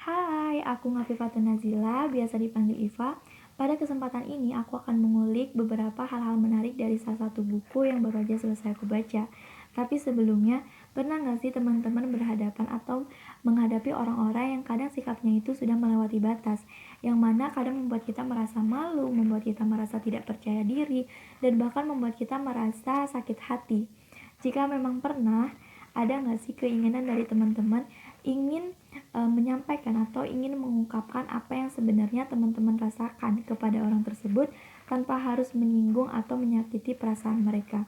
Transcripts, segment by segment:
Hai, aku Ngafifatun Nazila, biasa dipanggil Iva. Pada kesempatan ini, aku akan mengulik beberapa hal-hal menarik dari salah satu buku yang baru aja selesai aku baca. Tapi sebelumnya, pernah nggak sih teman-teman berhadapan atau menghadapi orang-orang yang kadang sikapnya itu sudah melewati batas, yang mana kadang membuat kita merasa malu, membuat kita merasa tidak percaya diri, dan bahkan membuat kita merasa sakit hati? Jika memang pernah, ada nggak sih keinginan dari teman-teman ingin menyampaikan atau ingin mengungkapkan apa yang sebenarnya teman-teman rasakan kepada orang tersebut tanpa harus menyinggung atau menyakiti perasaan mereka?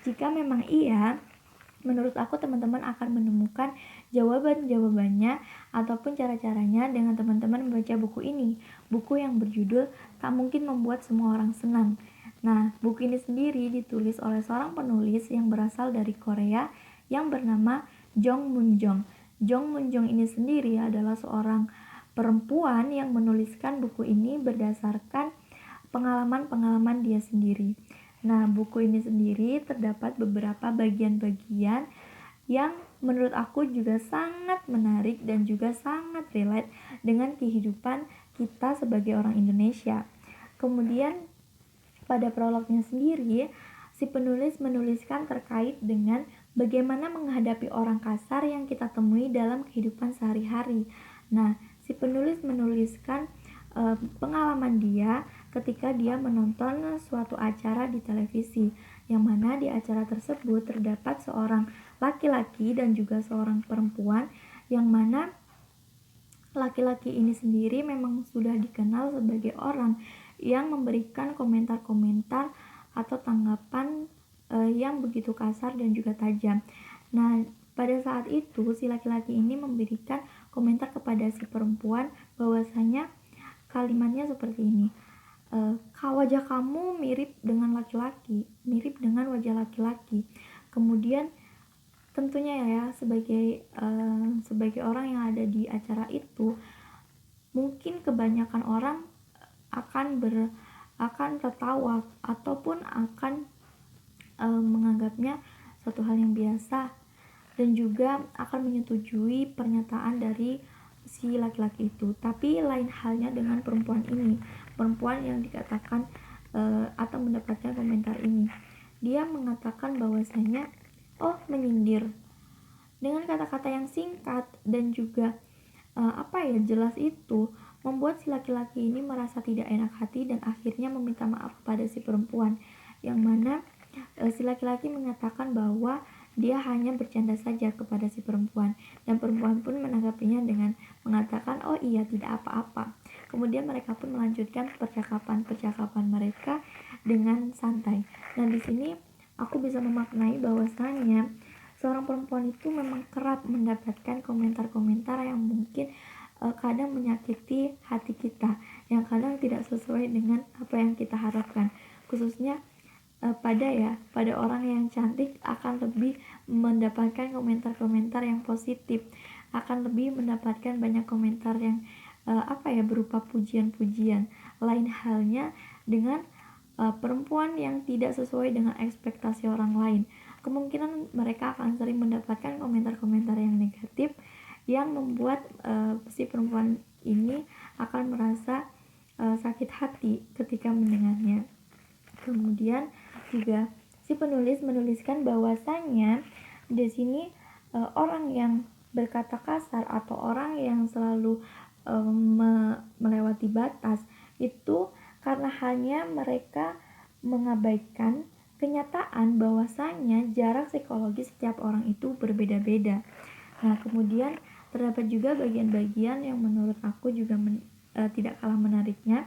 Jika memang iya, menurut aku teman-teman akan menemukan jawaban-jawabannya ataupun cara-caranya dengan teman-teman membaca buku ini, buku yang berjudul Tak Mungkin Membuat Semua Orang Senang. Nah, buku ini sendiri ditulis oleh seorang penulis yang berasal dari Korea yang bernama Jong Moon-jong. Jong Moon-jong ini sendiri adalah seorang perempuan yang menuliskan buku ini berdasarkan pengalaman-pengalaman dia sendiri. Nah, buku ini sendiri terdapat beberapa bagian-bagian yang menurut aku juga sangat menarik dan juga sangat relate dengan kehidupan kita sebagai orang Indonesia. Kemudian pada prolognya sendiri, si penulis menuliskan terkait dengan bagaimana menghadapi orang kasar yang kita temui dalam kehidupan sehari-hari. Nah, si penulis menuliskan pengalaman dia ketika dia menonton suatu acara di televisi, yang mana di acara tersebut terdapat seorang laki-laki dan juga seorang perempuan, yang mana laki-laki ini sendiri memang sudah dikenal sebagai orang yang memberikan komentar-komentar atau tanggapan yang begitu kasar dan juga tajam. Nah, pada saat itu si laki-laki ini memberikan komentar kepada si perempuan bahwasanya kalimatnya seperti ini. Wajah kamu mirip dengan laki-laki, mirip dengan wajah laki-laki. Kemudian tentunya ya sebagai orang yang ada di acara itu, mungkin kebanyakan orang akan tertawa ataupun akan menganggapnya suatu hal yang biasa dan juga akan menyetujui pernyataan dari si laki-laki itu. Tapi lain halnya dengan perempuan ini, perempuan yang dikatakan atau mendapatkan komentar ini. Dia mengatakan bahwasanya menyindir dengan kata-kata yang singkat dan juga jelas itu membuat si laki-laki ini merasa tidak enak hati dan akhirnya meminta maaf pada si perempuan, yang mana si laki-laki mengatakan bahwa dia hanya bercanda saja kepada si perempuan, dan perempuan pun menanggapinya dengan mengatakan oh iya tidak apa-apa. Kemudian mereka pun melanjutkan percakapan mereka dengan santai. Nah, di sini aku bisa memaknai bahwasanya seorang perempuan itu memang kerap mendapatkan komentar-komentar yang mungkin kadang menyakiti hati kita, yang kadang tidak sesuai dengan apa yang kita harapkan, khususnya pada orang yang cantik akan lebih mendapatkan komentar-komentar yang positif, akan lebih mendapatkan banyak komentar yang berupa pujian-pujian. Lain halnya dengan perempuan yang tidak sesuai dengan ekspektasi orang lain, kemungkinan mereka akan sering mendapatkan komentar-komentar yang negatif yang membuat si perempuan ini akan merasa sakit hati ketika mendengarnya. Kemudian juga si penulis menuliskan bahwasanya di sini orang yang berkata kasar atau orang yang selalu melewati batas itu karena hanya mereka mengabaikan kenyataan bahwasanya jarak psikologis setiap orang itu berbeda-beda. Nah, kemudian terdapat juga bagian-bagian yang menurut aku juga tidak kalah menariknya,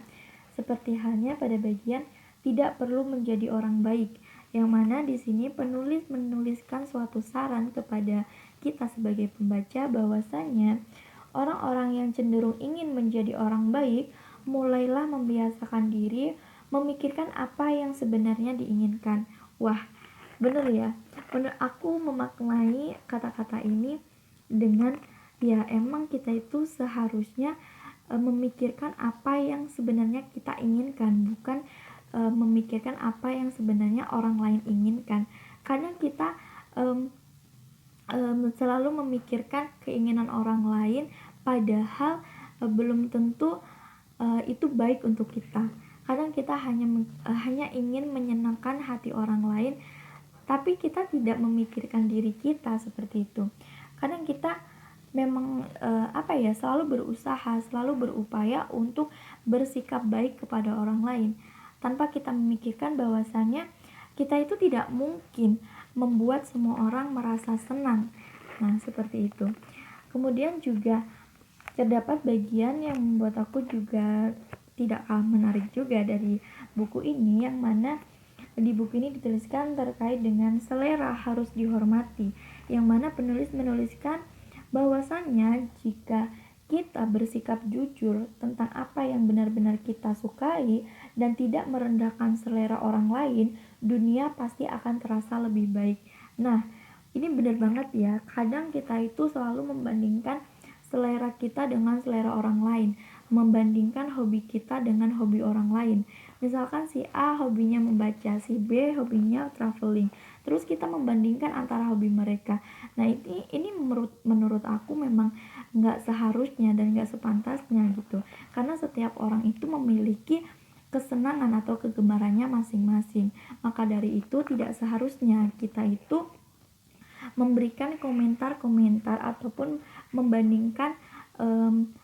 seperti halnya pada bagian tidak perlu menjadi orang baik, yang mana di sini penulis menuliskan suatu saran kepada kita sebagai pembaca bahwasanya orang-orang yang cenderung ingin menjadi orang baik mulailah membiasakan diri memikirkan apa yang sebenarnya diinginkan. Wah, bener ya. Menurut aku memaknai kata-kata ini dengan ya emang kita itu seharusnya memikirkan apa yang sebenarnya kita inginkan, bukan memikirkan apa yang sebenarnya orang lain inginkan. Kadang kita selalu memikirkan keinginan orang lain padahal belum tentu itu baik untuk kita. Kadang kita hanya ingin menyenangkan hati orang lain, tapi kita tidak memikirkan diri kita seperti itu. Kadang kita memang selalu berusaha, selalu berupaya untuk bersikap baik kepada orang lain, tanpa kita memikirkan bahwasannya kita itu tidak mungkin membuat semua orang merasa senang. Nah, seperti itu. Kemudian juga terdapat bagian yang membuat aku juga tidak kalah menarik juga dari buku ini, yang mana di buku ini dituliskan terkait dengan selera harus dihormati, yang mana penulis menuliskan bahwasannya jika kita bersikap jujur tentang apa yang benar-benar kita sukai dan tidak merendahkan selera orang lain, dunia pasti akan terasa lebih baik. Nah, ini benar banget ya. Kadang kita itu selalu membandingkan selera kita dengan selera orang lain, membandingkan hobi kita dengan hobi orang lain. Misalkan si A hobinya membaca, si B hobinya traveling, terus kita membandingkan antara hobi mereka. Nah, ini menurut aku memang nggak seharusnya dan nggak sepantasnya gitu, karena setiap orang itu memiliki kesenangan atau kegemarannya masing-masing. Maka dari itu tidak seharusnya kita itu memberikan komentar-komentar ataupun membandingkan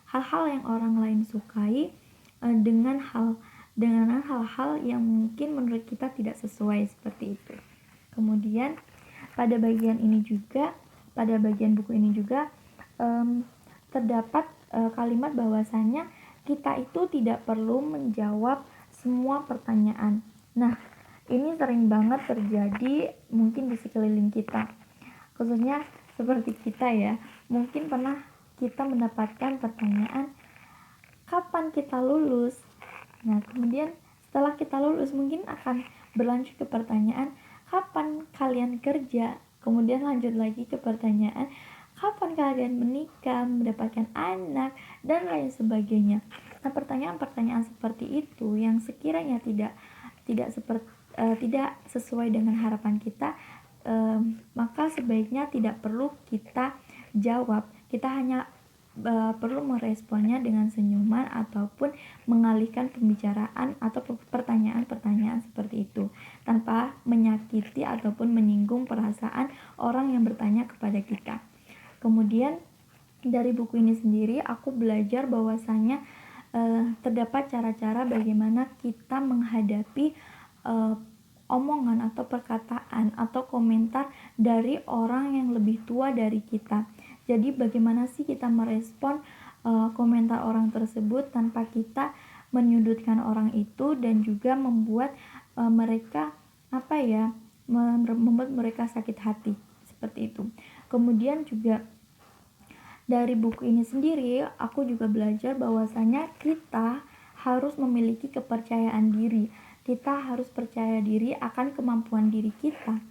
hal-hal yang orang lain sukai dengan hal-hal yang mungkin menurut kita tidak sesuai, seperti itu. Kemudian pada bagian buku ini juga terdapat kalimat bahwasannya kita itu tidak perlu menjawab semua pertanyaan. Nah, ini sering banget terjadi mungkin di sekeliling kita, khususnya seperti kita ya. Mungkin pernah kita mendapatkan pertanyaan, kapan kita lulus? Nah, kemudian setelah kita lulus mungkin akan berlanjut ke pertanyaan, kapan kalian kerja? Kemudian lanjut lagi ke pertanyaan, kapan kalian menikah, mendapatkan anak, dan lain sebagainya. Nah, pertanyaan-pertanyaan seperti itu yang sekiranya tidak sesuai dengan harapan kita, maka sebaiknya tidak perlu kita jawab. Kita hanya perlu meresponnya dengan senyuman ataupun mengalihkan pembicaraan atau pertanyaan-pertanyaan seperti itu, tanpa menyakiti ataupun menyinggung perasaan orang yang bertanya kepada kita. Kemudian dari buku ini sendiri aku belajar bahwasanya terdapat cara-cara bagaimana kita menghadapi omongan atau perkataan atau komentar dari orang yang lebih tua dari kita. Jadi bagaimana sih kita merespon komentar orang tersebut tanpa kita menyudutkan orang itu dan juga membuat mereka membuat mereka sakit hati, seperti itu. Kemudian juga dari buku ini sendiri aku juga belajar bahwasanya kita harus memiliki kepercayaan diri. Kita harus percaya diri akan kemampuan diri kita.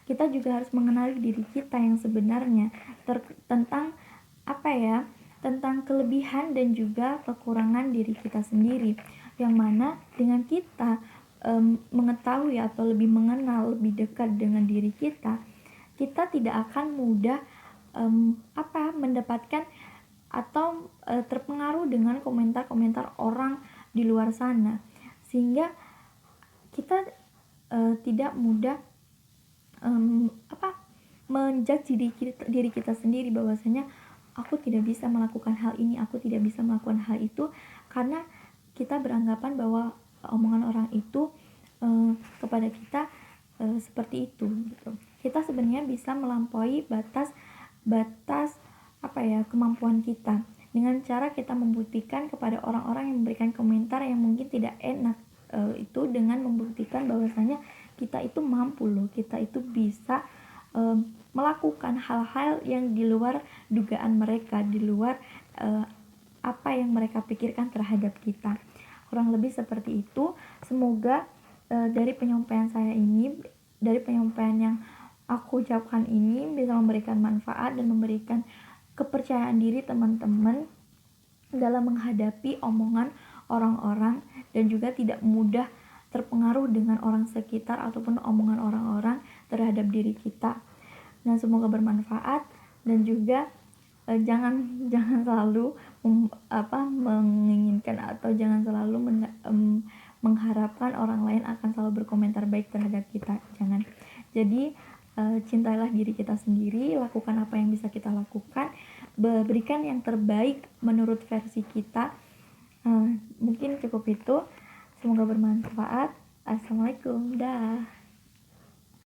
Kita juga harus mengenali diri kita yang sebenarnya tentang tentang kelebihan dan juga kekurangan diri kita sendiri. Yang mana dengan kita mengetahui atau lebih mengenal, lebih dekat dengan diri kita, kita tidak akan mudah mendapatkan atau terpengaruh dengan komentar-komentar orang di luar sana, sehingga kita tidak mudah menjudge diri kita sendiri bahwasanya aku tidak bisa melakukan hal ini, aku tidak bisa melakukan hal itu, karena kita beranggapan bahwa omongan orang itu kepada kita seperti itu gitu. Kita sebenarnya bisa melampaui batas kemampuan kita dengan cara kita membuktikan kepada orang-orang yang memberikan komentar yang mungkin tidak enak itu dengan membuktikan bahwasanya kita itu mampu loh, kita itu bisa melakukan hal-hal yang di luar dugaan mereka, di luar apa yang mereka pikirkan terhadap kita. Kurang lebih seperti itu. Semoga dari penyampaian saya ini, dari penyampaian yang aku ucapkan ini bisa memberikan manfaat dan memberikan kepercayaan diri teman-teman dalam menghadapi omongan orang-orang dan juga tidak mudah terpengaruh dengan orang sekitar ataupun omongan orang-orang terhadap diri kita. Nah, semoga bermanfaat dan juga jangan selalu menginginkan atau jangan selalu mengharapkan orang lain akan selalu berkomentar baik terhadap kita. Jangan. Jadi cintailah diri kita sendiri, lakukan apa yang bisa kita lakukan, berikan yang terbaik menurut versi kita. Mungkin cukup itu. Semoga bermanfaat. Assalamualaikum. Dah.